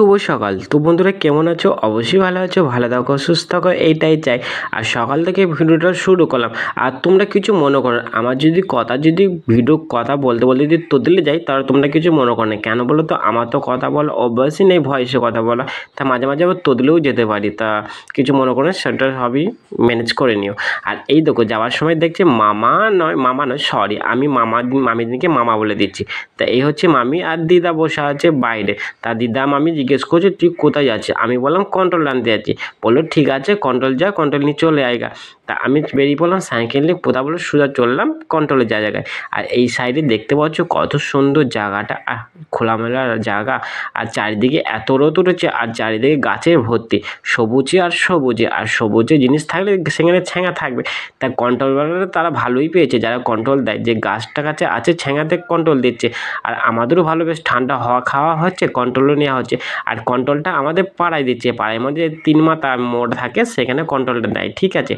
শুভ সকাল। তো বন্ধুরা কেমন আছো? অবশ্যই ভালো আছো, ভালো থাকো, সুস্থ থাকো, এইটাই চাই। আর সকাল থেকে ভিডিওটা শুরু করলাম। আর তোমরা কিছু মনে করো না। আমার যদি ভিডিও কথা বলতে বলতে যদি তোদলে যাই, তাহলে তোমরা কিছু মনে করো না। কেন বলো তো? আমার তো কথা বলা অভ্যাসই নেই, ভয়েসে কথা বলা। তা মাঝে মাঝে আবার তোদলেও যেতে পারি। তা কিছু মনে করো না, সেটা সবই ম্যানেজ করে নিও। আর এই দেখো, যাওয়ার সময় দেখছি মামা নয়, সরি, আমি মামিদিকে মামা বলে দিচ্ছি। তা এই হচ্ছে মামি, আর দিদা বসে আছে বাইরে। তা দিদা মামি জিজ্ঞেস করছে তুই কোথায় যাচ্ছিস? আমি বললাম কন্ট্রোল আনতে যাচ্ছি। বললো ঠিক আছে, কন্ট্রোল যা, কন্ট্রোল নিয়ে চলে আয়গা। তা আমি বেরিয়ে পড়লাম সাইকেল নিয়ে, কোথাও বলে সোজা চললাম কন্ট্রোলের জায়গায়। আর এই সাইডে দেখতে পাচ্ছ কত সুন্দর জায়গাটা, খোলামেলা জায়গা। আর চারিদিকে এত রোদ উঠেছে, আর চারিদিকে গাছের ভর্তি, সবুজে আর সবুজে। আর সবুজে জিনিস থাকলে সেখানে ছ্যাঙা থাকবে। তা কন্ট্রোলওয়ালারা তারা ভালোই পেয়েছে, যারা কন্ট্রোল দেয়, যে গাছটা কাছে আছে ছ্যাঙাতে কন্ট্রোল দিচ্ছে। আর আমাদেরও ভালো, বেশ ঠান্ডা হাওয়া খাওয়া হচ্ছে, কন্ট্রোলও নেওয়া হচ্ছে। আর কন্ট্রোলটা আমাদের পাড়ায় দিচ্ছে, পাড়ার মধ্যে 3 মাথা মোড় থাকে, সেখানে কন্ট্রোলটা দেয়, ঠিক আছে।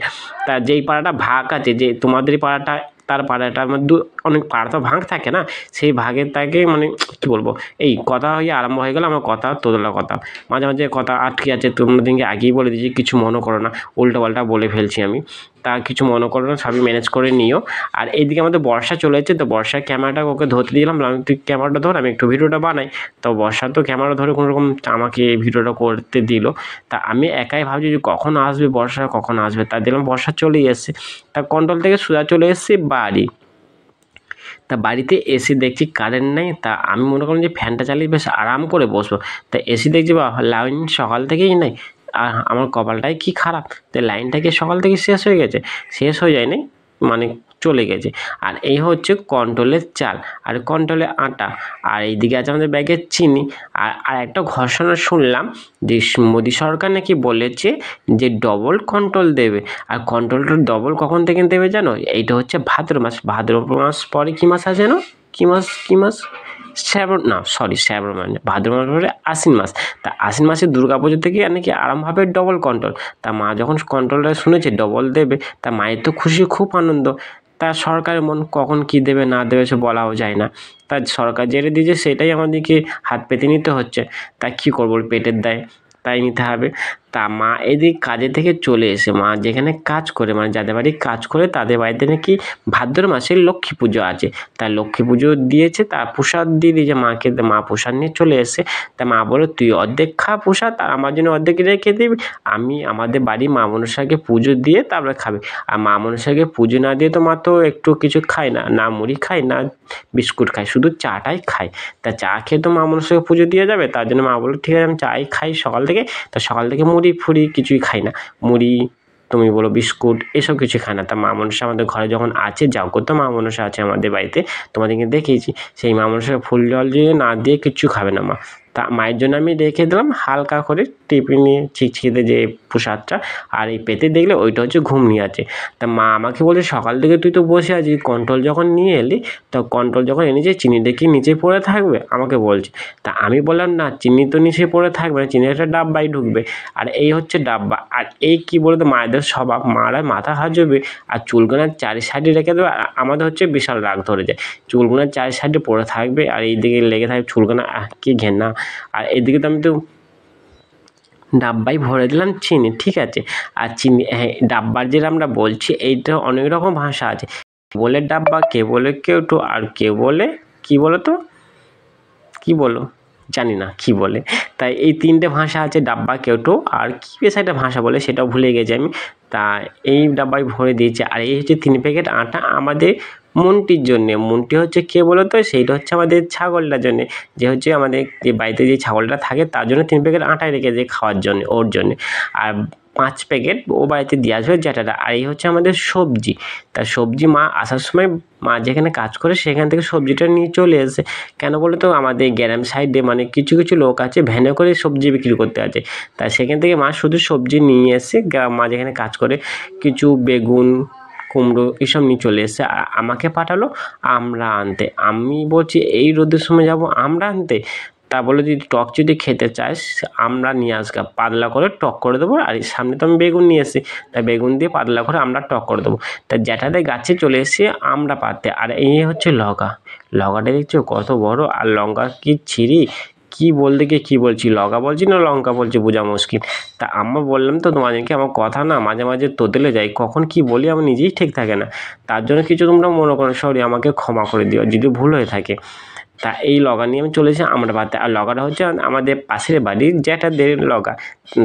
তা যেই পাড়াটা ভাগ আছে, যে তোমাদের পাড়াটা তার পাড়াটার মধ্যে অনেক পাড়া তো ভাগ থাকে না, সেই ভাগের তাকে মানে কী বলবো, এই কথা হয়ে আরম্ভ হয়ে গেল আমার কথা, তোদলা কথা। মাঝে মাঝে কথা আটকে আছে, তোমাদেরকে আগেই বলে দিয়েছি, কিছু মনে করো না, উল্টোপাল্টা বলে ফেলছি আমি। তা কিছু মনে করো না, সবই ম্যানেজ করে নিও। আর এইদিকে আমাদের বর্ষা চলে যাচ্ছে, তো বর্ষার ক্যামেরাটা ওকে ধরতে দিলাম, আমি তুই ক্যামেরাটা ধর, আমি একটু ভিডিওটা বানাই। তো বর্ষা তো ক্যামেরা ধরে কোনোরকম আমাকে ভিডিওটা করতে দিল। তা আমি একাই ভাবছি যে কখন আসবে বর্ষা, কখন আসবে। তা দিলাম বর্ষা চলেই এসছে। তা কন্ট্রোল থেকে সোজা চলে এসেছি বাড়ি। তা বাড়িতে এসি দেখছি কারেন্ট নেই। তা আমি মনে করলাম যে ফ্যানটা চালিয়ে বেশ আরাম করে বসবো। তা এসি দেখছি বা লাইন সকাল থেকেই নেই। আর আমার কপালটাই কি খারাপ, তো লাইনটা কি সকাল থেকে শেষ হয়ে গেছে? শেষ হয়ে যায়নি, মানে চলে গেছে। আর এই হচ্ছে কন্ট্রোলের চাল, আর কন্ট্রোলের আটা। আর এইদিকে আছে আমাদের ব্যাগের চিনি। আর একটা ঘোষণা শুনলাম যে মোদী সরকার নাকি বলেছে যে ডবল কন্ট্রোল দেবে। আর কন্ট্রোলটা ডবল কখন থেকে দেবে জানো? এইটা হচ্ছে ভাদ্র মাস। ভাদ্র মাস পরে কী মাস আছে জানো? কী মাস? শ্রাবণ মানে ভাদ্র মাস পরে আশ্বিন মাস। তা আশ্বিন মাসে দুর্গা পুজো থেকে নাকি আরম্ভ হবে ডবল কন্ট্রোল। তা মা যখন কন্ট্রোলটা শুনেছে ডবল দেবে, তা মায়ের তো খুশি, খুব আনন্দ। তা সরকারের মন কখন কী দেবে না দেবে সে বলাও যায় না। তা সরকার যেটা দিয়েছে সেটাই আমাদেরকে হাত পেতে নিতে হচ্ছে। তা কী করবো, পেটের দায়, তাই নিতে হবে। তা মা এদিক কাজে থেকে চলে এসে, মা যেখানে কাজ করে, মানে যাদের বাড়ি কাজ করে তাদের বাড়িতে নাকি ভাদ্র মাসে লক্ষ্মী পুজো আছে। তা লক্ষ্মী পুজো দিয়েছে, তা প্রসাদ দিয়ে দিয়েছে মাকে। মা প্রসাদ নিয়ে চলে এসে, তা মা বলে তুই অর্ধেক খা প্রসাদ, আর আমার জন্য অর্ধেক রেখে দিবি। আমি আমাদের বাড়ি মা মনসাকে পুজো দিয়ে তারপরে খাবে। আর মা মনসাকে পুজো না দিয়ে তো মা তো একটু কিছু খায় না, না মুড়ি খায় না বিস্কুট খায়, শুধু চাটাই খায়। তা চা খেয়ে তো মা মনসাকে পুজো দিয়ে যাবে, তার জন্য মা বলে ঠিক আছে আমি চাই খাই সকাল থেকে। তা সকাল থেকে মুড়ি ফুড়ি কিছুই খাই না, মুড়ি তুমি বলো বিস্কুট এসব কিছু খায় না। তা মা মনসা আমাদের ঘরে যখন আছে, যাও করতো মা মনসা আছে আমাদের বাড়িতে, তোমাদেরকে দেখিয়েছি, সেই মা মনসাকে ফুল জল দিয়ে না দিয়ে কিচ্ছু খাবে না মা। তা মায়ের জন্য আমি রেখে দিলাম হালকা করে টিফিনে ছিটছিটে যে প্রসাদটা। আর এই পেতে দেখলে ওইটা হচ্ছে ঘুম নিয়ে আছে। তা মা আমাকে বলছে সকাল থেকে তুই তো বসে আছিস, কন্ট্রোল যখন নিয়ে এলি, তো কন্ট্রোল যখন এনেছে চিনিটা কি নিচে পড়ে থাকবে আমাকে বলছে। তা আমি বললাম না, চিনি তো নিচে পড়ে থাকবে না, চিনি একটা ডাব্বায় ঢুকবে। আর এই হচ্ছে ডাব্বা। আর এই কী বলতো মায়েদের স্বভাব, মারা মাথা হাজবে আর চুলগুলো চারি সাইডে রেখে দেবে। আর আমাদের হচ্ছে বিশাল রাগ ধরে যায়, চুলগুলো চারি সাইডে পড়ে থাকবে আর এইদিকে লেগে থাকবে চুলগুলো, কি ঘেন্না। আর এদিকে তো আমি তো ডাব্বাই ভরে দিলাম চিনি, ঠিক আছে। আর চিনি, হ্যাঁ, ডাব্বার যেটা আমরা বলছি এইটা অনেক রকম ভাষা আছে, বলে ডাব্বা, কে বলে কেউটো, আর কে বলে কি বলো তো, কি বলো জানি না কি বলে। তাই এই 3টে ভাষা আছে, ডাব্বা, কেউটো, আর কি বেশ একটা ভাষা বলে সেটাও ভুলে গেছি আমি। তা এই ডাব্বায় ভরে দিয়েছে। আর এই হচ্ছে 3 প্যাকেট আটা আমাদের মন্টির জন্যে। মন্টি হচ্ছে কে বলো তো? সেইটা হচ্ছে আমাদের ছাগলটার জন্যে, যে হচ্ছে আমাদের যে বাড়িতে যে ছাগলটা থাকে তার জন্য 3 প্যাকেট আটাই রেখে দেয় খাওয়ার জন্যে, ওর জন্যে। আর 5 প্যাকেট ও বাড়িতে দিয়ে আসবে জ্যাঠাটা। আর এই হচ্ছে আমাদের সবজি। তা সবজি মা আসার সময়, মা যেখানে কাজ করে সেখান থেকে সবজিটা নিয়ে চলে এসে। কেন বলো তো? আমাদের গ্রাম সাইডে মানে কিছু কিছু লোক আছে ভ্যানে করে সবজি বিক্রি করতে আছে। তা সেখান থেকে মা শুধু সবজি নিয়ে এসে, মা যেখানে কাজ করে কিছু বেগুন, কুমড়ো এসব নিয়ে চলে এসছে। আর আমাকে পাঠালো আমড়া আনতে। আমি বলছি এই রোদের সময় যাব আমড়া আনতে? তা বলে টক যদি খেতে চাস আমড়া নিয়ে আসগা, পাতলা করে টক করে দেবো। আর সামনে তো আমি বেগুন নিয়ে এসেছি, তা বেগুন দিয়ে পাতলা করে আমরা টক করে দেবো। তা জ্যাঠাদের গাছে চলে এসে আমড়া পাড়তে। আর এই হচ্ছে লঙ্কাটা দেখছো কত বড়, আর লঙ্কা কি ছিঁড়ি, কী বলতে গিয়ে কী বলছি, লগা বলছি না লঙ্কা বলছি বোঝা মুশকিল। তা আমরা বললাম তো তোমাদেরকে, আমার কথা না মাঝে মাঝে তোতলে যায়, কখন কি বলি আমার নিজেই ঠিক থাকে না। তার জন্য কিছু তোমরা মনে করো, সরি, আমাকে ক্ষমা করে দিও যদি ভুল হয়ে থাকে। তা এই লগা নিয়ে আমি চলে এসেছি আমরাপাড়াতে। আর লগাটা হচ্ছে আমাদের পাশের বাড়ির জ্যাঠাদের লগা।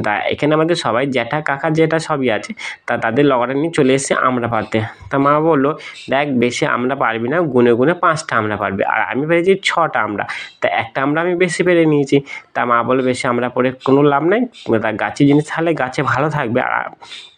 তা এখানে আমাদের সবাই জ্যাঠা কাকা জেঠা সবই আছে। তা তাদের লগাটা নিয়ে চলে এসেছি আমরাপাড়াতে। তা মা বললো, দেখ বেশি আমরা পারবি না, গুনে গুনে 5টা আমরা পারবি। আর আমি পেরেছি 6টা আমরা। তা একটা আমরা আমি বেশি পেরে নিয়েছি। তা মা বললো, বেশি আমরা পরে কোনো লাভ নাই, তা গাছের জিনিস তাহলে গাছে ভালো থাকবে, আর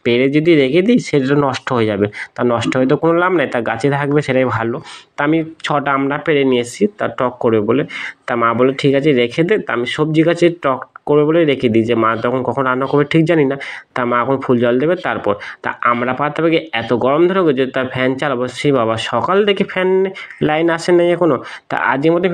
পেরে যদি রেখে দিই সেটা নষ্ট হয়ে যাবে। তা নষ্ট হয়ে তো কোনো লাভ নাই, তা গাছে থাকবে সেটাই ভালো। তা আমি 6টা আমরা পেরে নিয়ে এসেছি, তা টক করবে বলে। তা মা বললো, ঠিক আছে রেখে দে। তা আমি সবজি গাছে টক করবে বলে রেখে দিই, যে মা তখন কখন রান্না করবে ঠিক জানি না। তা মা এখন ফুল জল দেবে তারপর। তা আমরাপাড়া থেকে এত গরম ধরে গেছে, তা ফ্যান চালাবো, সে বাবা সকাল থেকে ফ্যান লাইন আসে নাই এখনও। তা আজকের মধ্যে